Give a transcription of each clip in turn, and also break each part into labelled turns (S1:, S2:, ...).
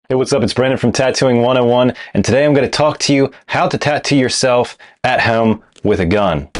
S1: Hey, what's up? It's Brandon from Tattooing 101, and today I'm going to talk to you how to tattoo yourself at home with a gun.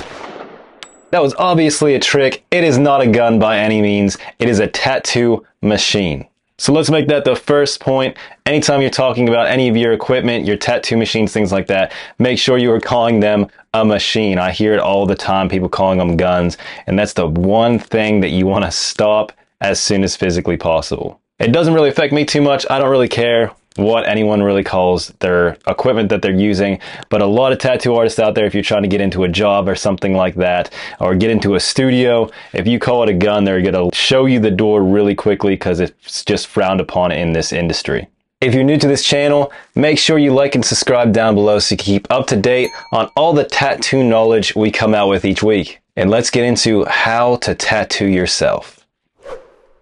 S1: That was obviously a trick. It is not a gun by any means. It is a tattoo machine. So let's make that the first point. Anytime you're talking about any of your equipment, your tattoo machines, things like that, make sure you are calling them a machine. I hear it all the time, people calling them guns, and that's the one thing that you want to stop as soon as physically possible. It doesn't really affect me too much. I don't really care what anyone really calls their equipment that they're using, but a lot of tattoo artists out there, if you're trying to get into a job or something like that, or get into a studio, if you call it a gun, they're going to show you the door really quickly because it's just frowned upon in this industry. If you're new to this channel, make sure you like and subscribe down below so you can keep up to date on all the tattoo knowledge we come out with each week. And let's get into how to tattoo yourself.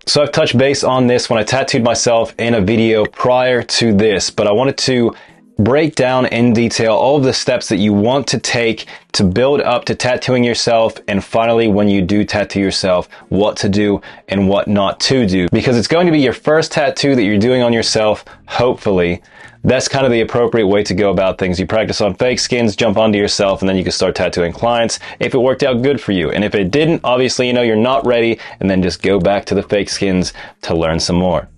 S1: So I've touched base on this when I tattooed myself in a video prior to this, but I wanted to break down in detail all of the steps that you want to take to build up to tattooing yourself, and finally, when you do tattoo yourself, what to do and what not to do. Because it's going to be your first tattoo that you're doing on yourself, hopefully. That's kind of the appropriate way to go about things. You practice on fake skins, jump onto yourself, and then you can start tattooing clients if it worked out good for you. And if it didn't, obviously you know you're not ready, and then just go back to the fake skins to learn some more.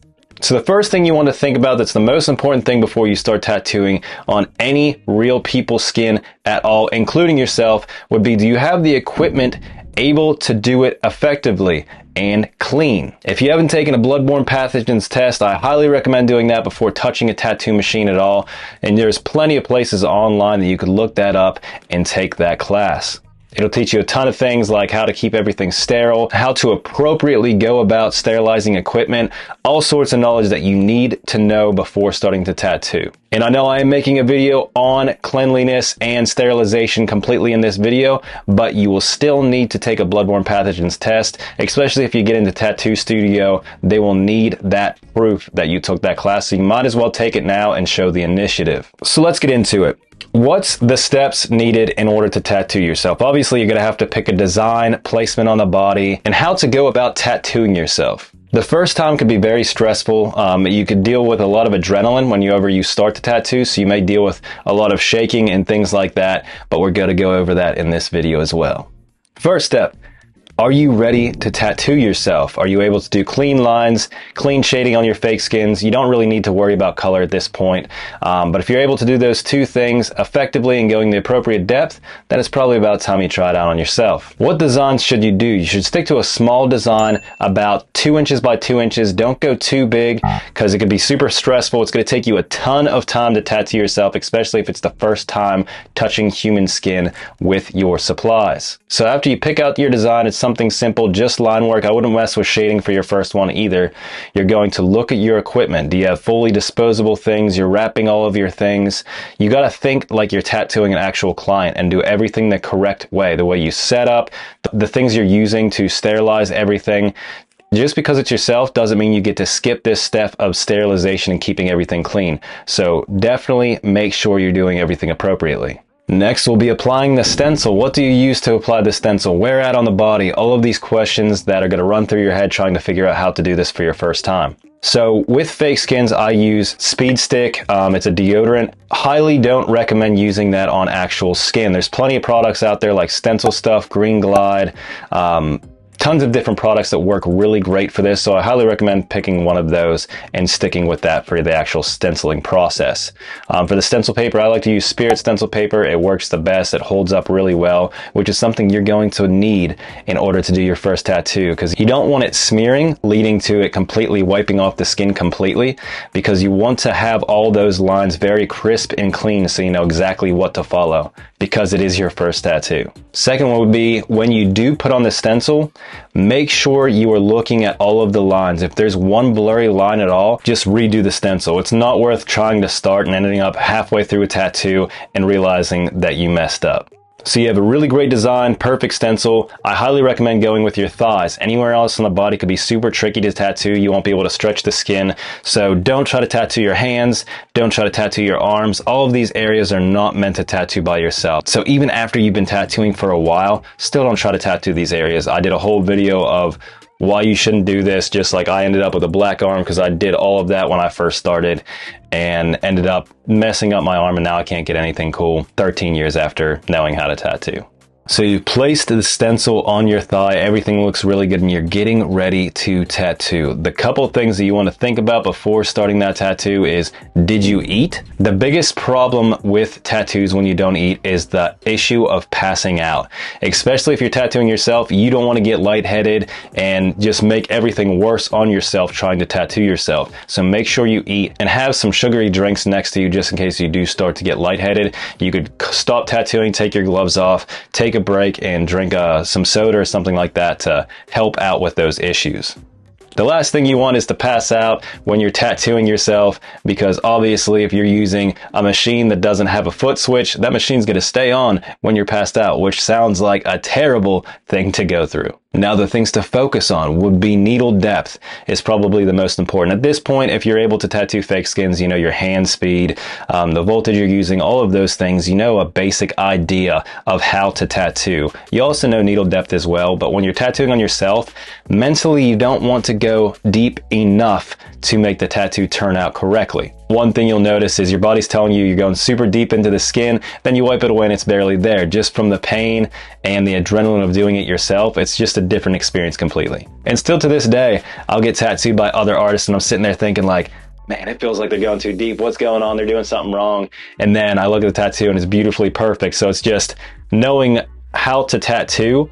S1: So the first thing you want to think about, that's the most important thing before you start tattooing on any real people's skin at all, including yourself, would be, do you have the equipment able to do it effectively and clean? If you haven't taken a bloodborne pathogens test, I highly recommend doing that before touching a tattoo machine at all. And there's plenty of places online that you could look that up and take that class. It'll teach you a ton of things like how to keep everything sterile, how to appropriately go about sterilizing equipment, all sorts of knowledge that you need to know before starting to tattoo. And I know I am making a video on cleanliness and sterilization completely in this video, but you will still need to take a bloodborne pathogens test, especially if you get into tattoo studio. They will need that proof that you took that class, so you might as well take it now and show the initiative. So let's get into it. What's the steps needed in order to tattoo yourself? Obviously, you're going to have to pick a design, placement on the body, and how to go about tattooing yourself. The first time could be very stressful. You could deal with a lot of adrenaline whenever you start to tattoo, so you may deal with a lot of shaking and things like that, but we're going to go over that in this video as well. First step. Are you ready to tattoo yourself? Are you able to do clean lines, clean shading on your fake skins? You don't really need to worry about color at this point. But if you're able to do those two things effectively and going the appropriate depth, then it's probably about time you try it out on yourself. What designs should you do? You should stick to a small design, about 2 inches by 2 inches. Don't go too big because it can be super stressful. It's going to take you a ton of time to tattoo yourself, especially if it's the first time touching human skin with your supplies. So after you pick out your design, it's something simple, just line work. I wouldn't mess with shading for your first one either. You're going to look at your equipment. Do you have fully disposable things? You're wrapping all of your things. You got to think like you're tattooing an actual client and do everything the correct way. The way you set up, the things you're using to sterilize everything. Just because it's yourself doesn't mean you get to skip this step of sterilization and keeping everything clean. So definitely make sure you're doing everything appropriately. Next, we'll be applying the stencil. What do you use to apply the stencil? Where at on the body? All of these questions that are going to run through your head trying to figure out how to do this for your first time. So with fake skins, I use Speed Stick. It's a deodorant. Highly don't recommend using that on actual skin. There's plenty of products out there like Stencil Stuff, Green Glide, tons of different products that work really great for this, so I highly recommend picking one of those and sticking with that for the actual stenciling process. For the stencil paper, I like to use Spirit stencil paper. It works the best. It holds up really well, which is something you're going to need in order to do your first tattoo, because you don't want it smearing, leading to it completely wiping off the skin completely, because you want to have all those lines very crisp and clean so you know exactly what to follow, because it is your first tattoo. Second one would be, when you do put on the stencil, make sure you are looking at all of the lines. If there's one blurry line at all, just redo the stencil. It's not worth trying to start and ending up halfway through a tattoo and realizing that you messed up. So you have a really great design, perfect stencil. I highly recommend going with your thighs. Anywhere else on the body could be super tricky to tattoo. You won't be able to stretch the skin. So don't try to tattoo your hands. Don't try to tattoo your arms. All of these areas are not meant to tattoo by yourself. So even after you've been tattooing for a while, still don't try to tattoo these areas. I did a whole video of why you shouldn't do this, just like I ended up with a black arm because I did all of that when I first started and ended up messing up my arm, and now I can't get anything cool 13 years after knowing how to tattoo. So you've placed the stencil on your thigh, everything looks really good, and you're getting ready to tattoo. The couple things that you want to think about before starting that tattoo is, did you eat? The biggest problem with tattoos when you don't eat is the issue of passing out. Especially if you're tattooing yourself, you don't want to get lightheaded and just make everything worse on yourself trying to tattoo yourself. So make sure you eat and have some sugary drinks next to you just in case you do start to get lightheaded. You could stop tattooing, take your gloves off, take a break and drink some soda or something like that to help out with those issues. The last thing you want is to pass out when you're tattooing yourself, because obviously if you're using a machine that doesn't have a foot switch, that machine's going to stay on when you're passed out, which sounds like a terrible thing to go through. Now, the things to focus on would be needle depth is probably the most important. At this point, if you're able to tattoo fake skins, you know your hand speed, the voltage you're using, all of those things, you know a basic idea of how to tattoo. You also know needle depth as well, but when you're tattooing on yourself, mentally you don't want to go deep enough to make the tattoo turn out correctly. One thing you'll notice is your body's telling you you're going super deep into the skin, then you wipe it away and it's barely there. Just from the pain and the adrenaline of doing it yourself, it's just a different experience completely. And still to this day, I'll get tattooed by other artists and I'm sitting there thinking like, man, it feels like they're going too deep. What's going on? They're doing something wrong. And then I look at the tattoo and it's beautifully perfect. So it's just knowing how to tattoo,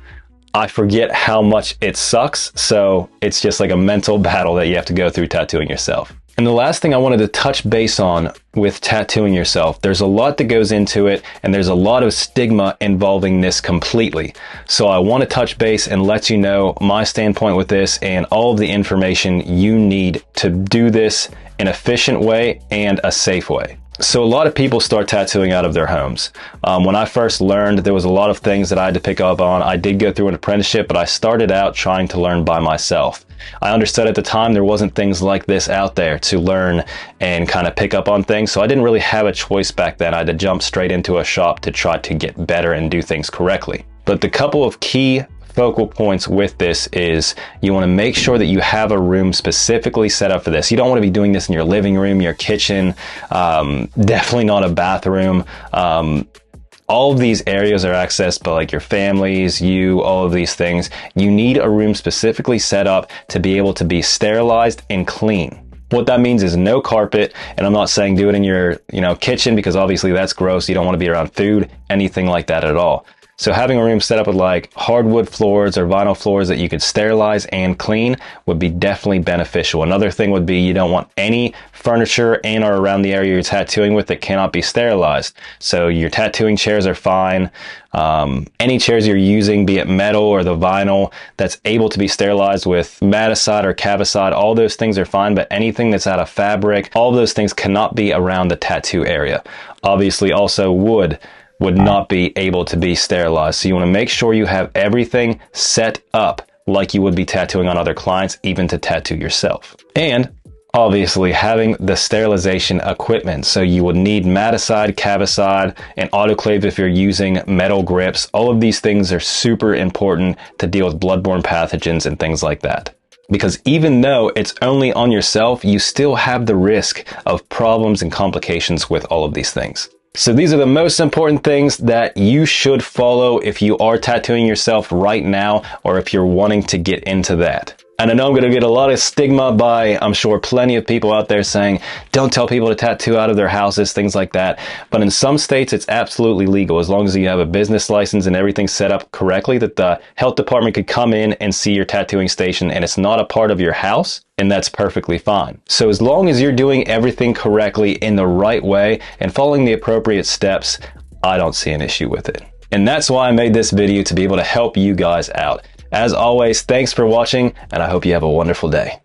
S1: I forget how much it sucks. So it's just like a mental battle that you have to go through tattooing yourself. And the last thing I wanted to touch base on with tattooing yourself, there's a lot that goes into it and there's a lot of stigma involving this completely. So I want to touch base and let you know my standpoint with this and all of the information you need to do this in an efficient way and a safe way. So a lot of people start tattooing out of their homes. When I first learned, there was a lot of things that I had to pick up on. I did go through an apprenticeship, but I started out trying to learn by myself. I understood at the time there wasn't things like this out there to learn and kind of pick up on things, so I didn't really have a choice back then. I had to jump straight into a shop to try to get better and do things correctly. But the couple of key focal points with this is you want to make sure that you have a room specifically set up for this. You don't want to be doing this in your living room, your kitchen, definitely not a bathroom. All of these areas are accessed by like your families, you, all of these things. You need a room specifically set up to be able to be sterilized and clean. What that means is no carpet, and I'm not saying do it in your, kitchen, because obviously that's gross. You don't want to be around food, anything like that at all. So having a room set up with like hardwood floors or vinyl floors that you could sterilize and clean would be definitely beneficial. Another thing would be you don't want any furniture in or around the area you're tattooing with that cannot be sterilized. So your tattooing chairs are fine. Any chairs you're using, be it metal or the vinyl, that's able to be sterilized with maticide or cavicide, all those things are fine, but anything that's out of fabric, all those things cannot be around the tattoo area. Obviously also wood would not be able to be sterilized. So you want to make sure you have everything set up like you would be tattooing on other clients, even to tattoo yourself. And obviously having the sterilization equipment. So you would need maticide, cavicide, and autoclave if you're using metal grips. All of these things are super important to deal with bloodborne pathogens and things like that. Because even though it's only on yourself, you still have the risk of problems and complications with all of these things. So these are the most important things that you should follow if you are tattooing yourself right now, or if you're wanting to get into that. And I know I'm going to get a lot of stigma by, I'm sure, plenty of people out there saying, don't tell people to tattoo out of their houses, things like that. But in some states, it's absolutely legal, as long as you have a business license and everything set up correctly, that the health department could come in and see your tattooing station and it's not a part of your house, and that's perfectly fine. So as long as you're doing everything correctly in the right way and following the appropriate steps, I don't see an issue with it. And that's why I made this video, to be able to help you guys out. As always, thanks for watching, and I hope you have a wonderful day.